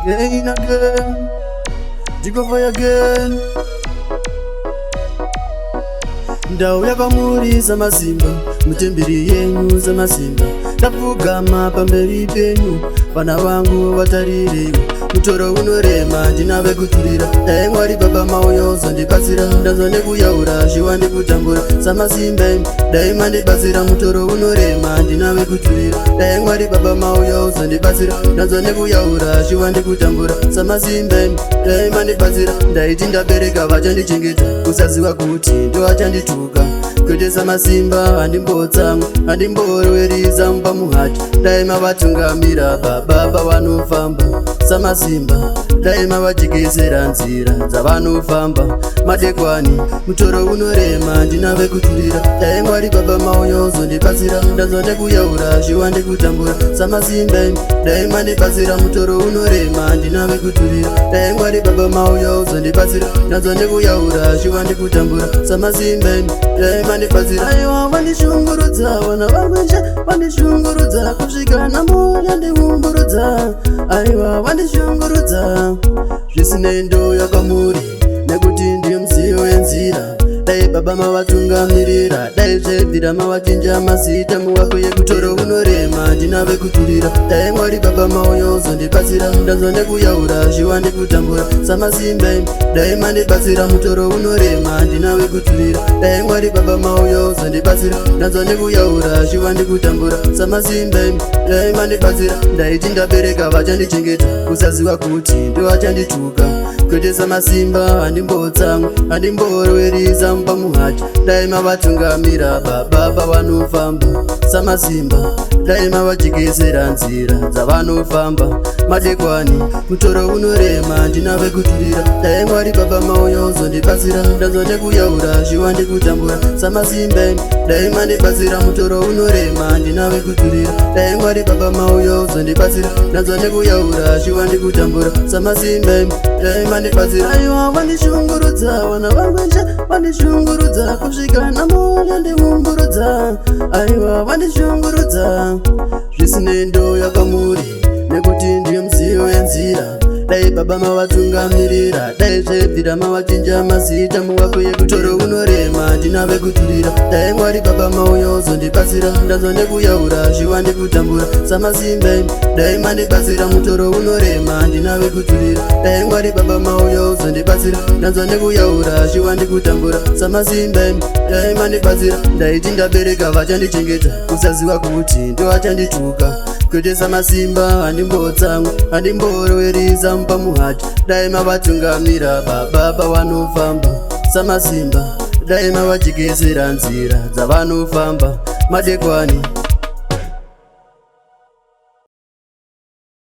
again, again. Digo for again. Ndauya kwamuri Samasimba, mutemberi yenyu Samasimba. Ndapfugama pamberi penyu, vana vangu vatarirewo. Mutoro unorema ndinave kuturira, dai Mwari Baba mauyo zondibatsira. Ndanzwa nekuyaura zviwa ndikutambura Samasimba, dai mandibatsira. Mutoro unorema ndinave kuturira, dai Mwari Baba mauyo zondibatsira. Ndanzwa nekuyaura zviwa ndikutambura Samasimba, dai mandibatsira. Ndaiti ndabereka vachandichengeta, kusaziva kuti ndovachandituka. Kwete Samasimba handimbotsamwa, handimborwerisa pamuhati. Dai mavatungamira baba pavanofamba Samasimba, dai mavajekesera nzira dzavanofamba madekwana. Mutoro unorema ndinave kuturira, dai Mwari Baba mauyo zondibatsira. Ndanzwa nekuyaura zviwa ndikutambura Samasimba, dai mandibatsira. Mutoro unorema ndinave kuturira, dai Mwari Baba mauyo zondibatsira. Ndanzwa nekuyaura zviwa ndikutambura Samasimba, dai mandibatsira. Aiwa vandishungurudza, vana vamweshe vandishungurudza, kusvika namuya ndihumburudza. Aiwa vandishungurudza, zvisinei ndouya kwamuri nekuti ndiye muziyo wenzira. Dai Baba mavatungamirira, dai zvebvira mavachinja mazita muwako yekutoro unorema ndinave kuturira, dai Mwari Baba mauyo zondibatsira. Ndanzwa nekuyaura zviwa ndikutambura Samasimba, dai mandibatsira. Mutoro unorema ndinave kuturira, dai Mwari Baba mauyo zondibatsira. Ndanzwa nekuyaura zviwa ndikutambura Samasimba, dai mandibatsira. Ndaiti ndabereka vachandichengeta, kusaziva kuti ndovachandituka. Kwete Samasimba handimbotsamwa, handimborwerisa pamuhati. Dai mavatungamira baba pavanofamba Samasimba, dai mavajekesera nzira dzavanofamba madekwana. Mutoro unorema ndinave kuturira, dai Mwari Baba mauyo zondibatsira. Ndanzwa nekuyaura zviwa ndikutambura Samasimba, dai mandibatsira. Mutoro unorema ndinave kuturira, dai Mwari Baba mauyo zondibatsira. Ndanzwa nekuyaura zviwa ndikutambura Samasimba, dai mandibatsira. Aiwa vandishungurudza, vana vamweshe vandishungurudza, kusvika namuya ndihumburudza. Aiwa vandishungurudza, zvisinei ndouya kwamuri nekuti ndiye muziyo wenzira. Dai Baba mavatungamirira, dai zvebvira mavachinja mazita muwako yekutoro unorema ndinave kuturira, dai Mwari Baba mauyo zondibatsira. Ndanzwa nekuyaura zviwa ndikutambura Samasimba, dai mandibatsira. Mutoro unorema ndinave kuturira, dai Mwari Baba mauyo zondibatsira. Ndanzwa nekuyaura zviwa ndikutambura Samasimba, dai mandibatsira. Ndaiti ndabereka vachandichengeta, kusaziva kuti ndovachandituka. Kwete Samasimba handimbotsamwa, handimborwerisa pamuhati. Dai mavatungamira baba pavanofamba Samasimba, dai mavajekesera nzira dzavanofamba madekwana.